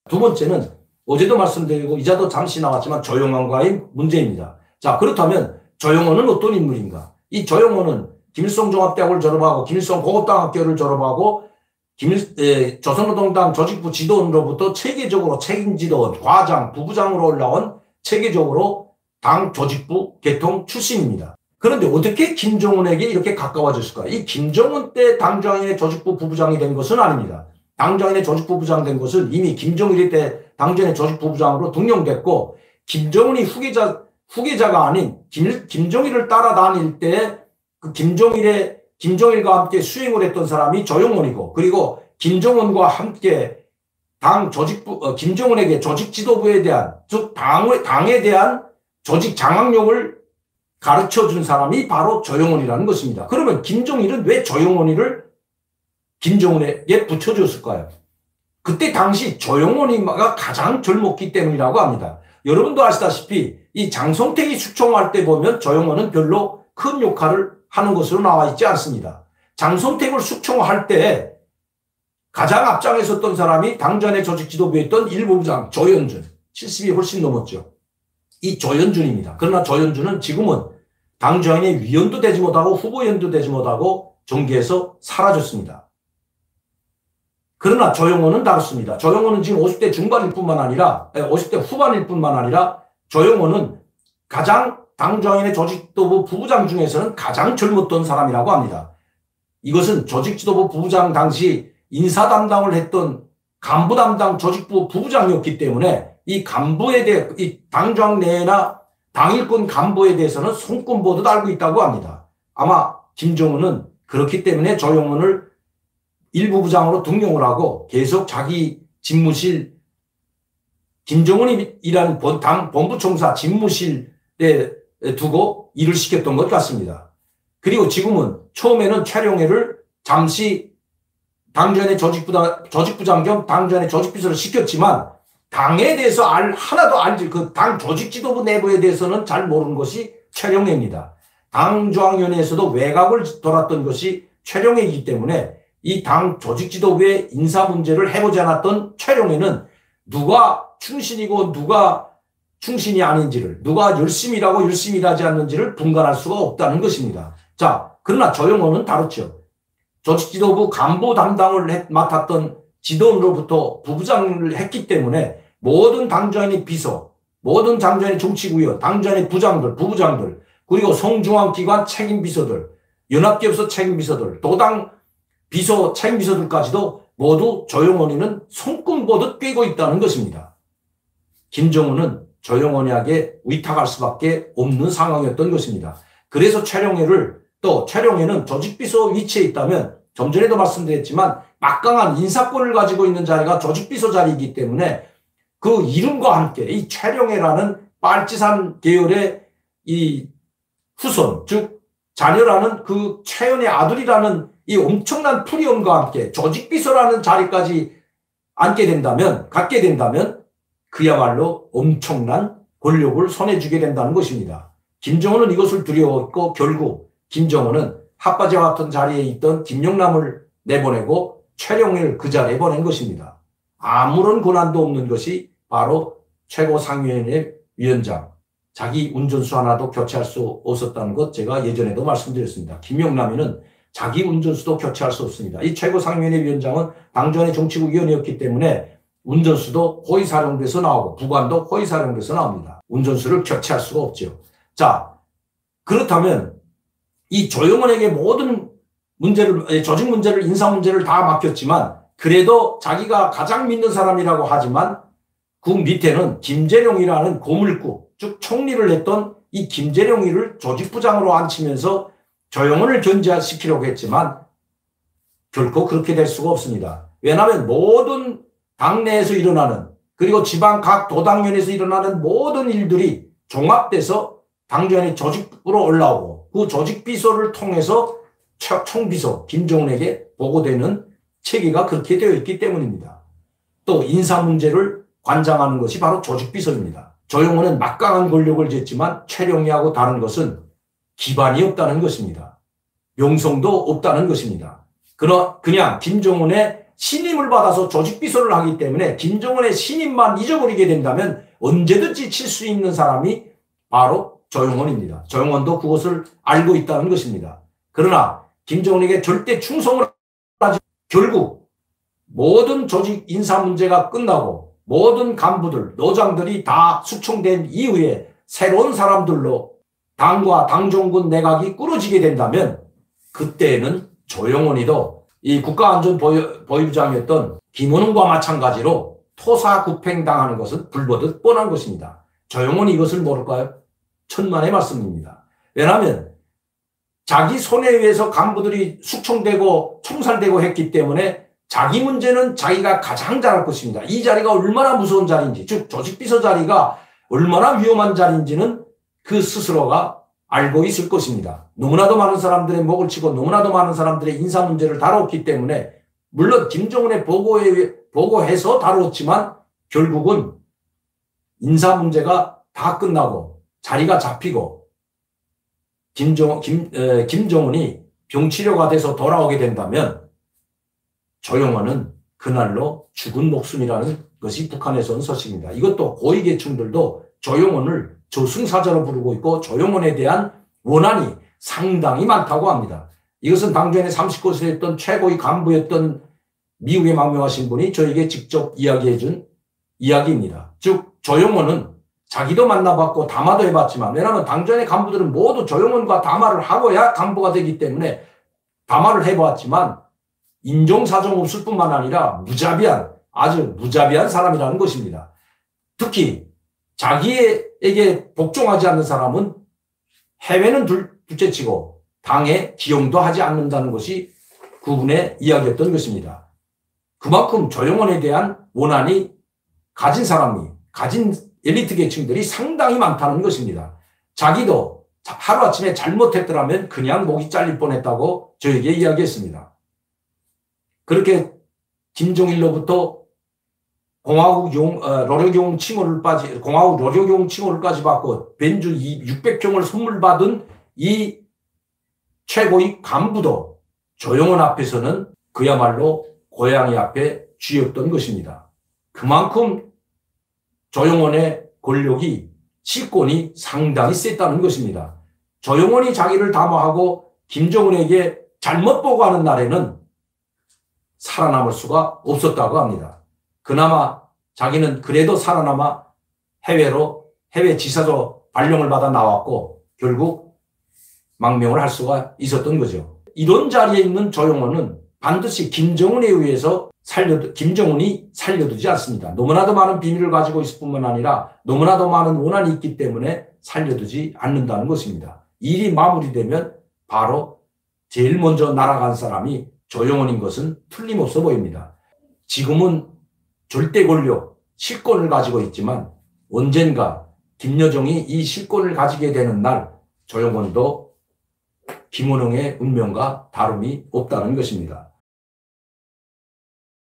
두 번째는 어제도 말씀드리고 이자도 잠시 나왔지만 조영원과의 문제입니다. 자, 그렇다면 조영원은 어떤 인물인가? 이 조영원은 김일성 종합대학을 졸업하고 김일성 고급대학교를 졸업하고 조선노동당 조직부 지도원으로부터 체계적으로 책임지도원, 과장, 부부장으로 올라온 체계적으로 당 조직부 개통 출신입니다. 그런데 어떻게 김정은에게 이렇게 가까워졌을까? 이 김정은 때 당장의 조직부 부부장이 된 것은 아닙니다. 당장의 조직부 부부장 된 것은 이미 김정일 때 당장의 조직부 부부장으로 등용됐고, 김정은이 후계자가 아닌 김정일을 따라다닐 때 그 김정일과 함께 수행을 했던 사람이 조영원이고, 그리고 김정은과 함께 당 조직부, 김정은에게 조직 지도부에 대한, 즉 당에 대한 조직 장악력을 가르쳐 준 사람이 바로 조영원이라는 것입니다. 그러면 김정일은 왜 조영원이를 김정은에게 붙여줬을까요? 그때 당시 조영원이가 가장 젊었기 때문이라고 합니다. 여러분도 아시다시피 이 장성택이 숙청할 때 보면 조영원은 별로 큰 역할을 하는 것으로 나와 있지 않습니다. 장성택을 숙청할 때 가장 앞장에 섰던 사람이 당전의 조직지도부에 있던 일부부장 조연준, 70이 훨씬 넘었죠. 이 조연준입니다. 그러나 조연준은 지금은 당정의 위원도 되지 못하고 후보위원도 되지 못하고 정계에서 사라졌습니다. 그러나 조영원은 다릅니다. 조영원은 지금 50대 중반일 뿐만 아니라 50대 후반일 뿐만 아니라 조영원은 가장 당정인의 조직지도부 부부장 중에서는 가장 젊었던 사람이라고 합니다. 이것은 조직지도부 부부장 당시 인사 담당을 했던 간부 담당 조직부 부부장이었기 때문에 이 간부에 대해 이 당정 내나 당일권 간부에 대해서는 손금 보듯 알고 있다고 합니다. 아마 김정은은 그렇기 때문에 조영원을 일부부장으로 등용을 하고 계속 자기 집무실, 김정은이라는 당 본부총사 집무실에 두고 일을 시켰던 것 같습니다. 그리고 지금은 처음에는 최룡해를 잠시 당전의 조직부장 겸 당전의 조직비서를 시켰지만 당에 대해서 하나도 알지, 그 당 조직지도부 내부에 대해서는 잘 모르는 것이 최룡해입니다. 당중앙위원회에서도 외곽을 돌았던 것이 최룡해이기 때문에 이 당 조직지도부의 인사 문제를 해보지 않았던 최룡해는 누가 충신이고 누가 충신이 아닌지를, 누가 열심히 일하고 열심히 일하지 않는지를 분간할 수가 없다는 것입니다. 자, 그러나 조영원은 다르죠. 조직지도부 간부 담당을 맡았던 지도원으로부터 부부장을 했기 때문에 모든 당정의 비서, 모든 당정의 정치구역, 당정의 부장들, 부부장들, 그리고 성중앙기관 책임비서들, 연합기업소 책임비서들, 도당 비서 책임비서들까지도 모두 조영원이는 손금 보듯 꿰고 있다는 것입니다. 김정은은 조영원에게 위탁할 수밖에 없는 상황이었던 것입니다. 그래서 최룡해는 조직비서 위치에 있다면 좀 전에도 말씀드렸지만 막강한 인사권을 가지고 있는 자리가 조직비서 자리이기 때문에 그 이름과 함께 이 최룡해라는 빨치산 계열의 이 후손, 즉 자녀라는 그 최연의 아들이라는 이 엄청난 프리엄과 함께 조직비서라는 자리까지 갖게 된다면 그야말로 엄청난 권력을 손에 쥐게 된다는 것입니다. 김정은은 이것을 두려워했고 결국 김정은은 핫바지와 같은 자리에 있던 김영남을 내보내고 최룡해를 그 자리에 보낸 것입니다. 아무런 권한도 없는 것이 바로 최고상위원회 위원장, 자기 운전수 하나도 교체할 수 없었다는 것 제가 예전에도 말씀드렸습니다. 김영남이는 자기 운전수도 교체할 수 없습니다. 이 최고상위원회 위원장은 당전의 정치국 위원이었기 때문에 운전수도 호위사령부에서 나오고 부관도 호위사령부에서 나옵니다. 운전수를 교체할 수가 없죠. 자, 그렇다면 이 조영원에게 모든 문제를, 조직 문제를, 인사 문제를 다 맡겼지만 그래도 자기가 가장 믿는 사람이라고 하지만 그 밑에는 김재룡이라는 고물국, 즉 총리를 했던 이 김재룡이를 조직부장으로 앉히면서 조영원을 견제시키려고 했지만 결코 그렇게 될 수가 없습니다. 왜냐하면 모든 당내에서 일어나는, 그리고 지방 각 도당면에서 일어나는 모든 일들이 종합돼서 당전의 조직부로 올라오고 그 조직비서를 통해서 총비서 김정은에게 보고되는 체계가 그렇게 되어 있기 때문입니다. 또 인사 문제를 관장하는 것이 바로 조직비서입니다. 조영원은 막강한 권력을 쥐었지만 최룡해하고 다른 것은 기반이 없다는 것입니다. 명성도 없다는 것입니다. 그냥 김정은의 신임을 받아서 조직비서를 하기 때문에 김정은의 신임만 잊어버리게 된다면 언제든지 칠 수 있는 사람이 바로 조용원입니다. 조용원도 그것을 알고 있다는 것입니다. 그러나 김정은에게 절대 충성을 하지 결국 모든 조직 인사 문제가 끝나고 모든 간부들, 노장들이 다 숙청된 이후에 새로운 사람들로 당과 당정군 내각이 꾸려지게 된다면 그때는 조용원이도 이 국가안전보위부장이었던 김원웅과 마찬가지로 토사구팽당하는 것은 불보듯 뻔한 것입니다. 조용원이 이것을 모를까요? 천만의 말씀입니다. 왜냐하면 자기 손에 의해서 간부들이 숙청되고 총살되고 했기 때문에 자기 문제는 자기가 가장 잘할 것입니다. 이 자리가 얼마나 무서운 자리인지, 즉 조직비서 자리가 얼마나 위험한 자리인지는 그 스스로가 알고 있을 것입니다. 너무나도 많은 사람들의 목을 치고 너무나도 많은 사람들의 인사 문제를 다뤘기 때문에 물론 김정은의 보고해서 다뤘지만 결국은 인사 문제가 다 끝나고 자리가 잡히고 김정은이 병치료가 돼서 돌아오게 된다면 조용원은 그날로 죽은 목숨이라는 것이 북한에서 온 소식입니다. 이것도 고위계층들도 조용원을 저승사자로 부르고 있고 조용원에 대한 원한이 상당히 많다고 합니다. 이것은 당전에 39세였던 최고위 간부였던 미국에 망명하신 분이 저에게 직접 이야기해 준 이야기입니다. 즉 조용원은 자기도 만나봤고 담화도 해봤지만 왜냐하면 당전의 간부들은 모두 조용원과 담화를 하고야 간부가 되기 때문에 담화를 해보았지만 인종사정 없을 뿐만 아니라 무자비한 아주 무자비한 사람이라는 것입니다. 특히 자기에게 복종하지 않는 사람은 해외는 둘째치고 당에 기용도 하지 않는다는 것이 그분의 이야기였던 것입니다. 그만큼 조용원에 대한 원한이 가진 사람이 가진 엘리트 계층들이 상당히 많다는 것입니다. 자기도 하루아침에 잘못했더라면 그냥 목이 잘릴 뻔했다고 저에게 이야기했습니다. 그렇게 김정일로부터 공화국 노력용 칭호를까지 받고 벤주 600종을 선물 받은 이 최고위 간부도 조용원 앞에서는 그야말로 고양이 앞에 쥐였던 것입니다. 그만큼 조용원의 권력이 실권이 상당히 셌다는 것입니다. 조용원이 자기를 담화하고 김정은에게 잘못 보고하는 날에는 살아남을 수가 없었다고 합니다. 그나마 자기는 그래도 살아남아 해외 지사도 발령을 받아 나왔고 결국 망명을 할 수가 있었던 거죠. 이런 자리에 있는 조용원은 반드시 김정은에 의해서 김정은이 살려두지 않습니다. 너무나도 많은 비밀을 가지고 있을 뿐만 아니라 너무나도 많은 원한이 있기 때문에 살려두지 않는다는 것입니다. 일이 마무리되면 바로 제일 먼저 날아간 사람이 조용원인 것은 틀림없어 보입니다. 지금은 절대 권력, 실권을 가지고 있지만 언젠가 김여정이 이 실권을 가지게 되는 날 조용원도 김원웅의 운명과 다름이 없다는 것입니다.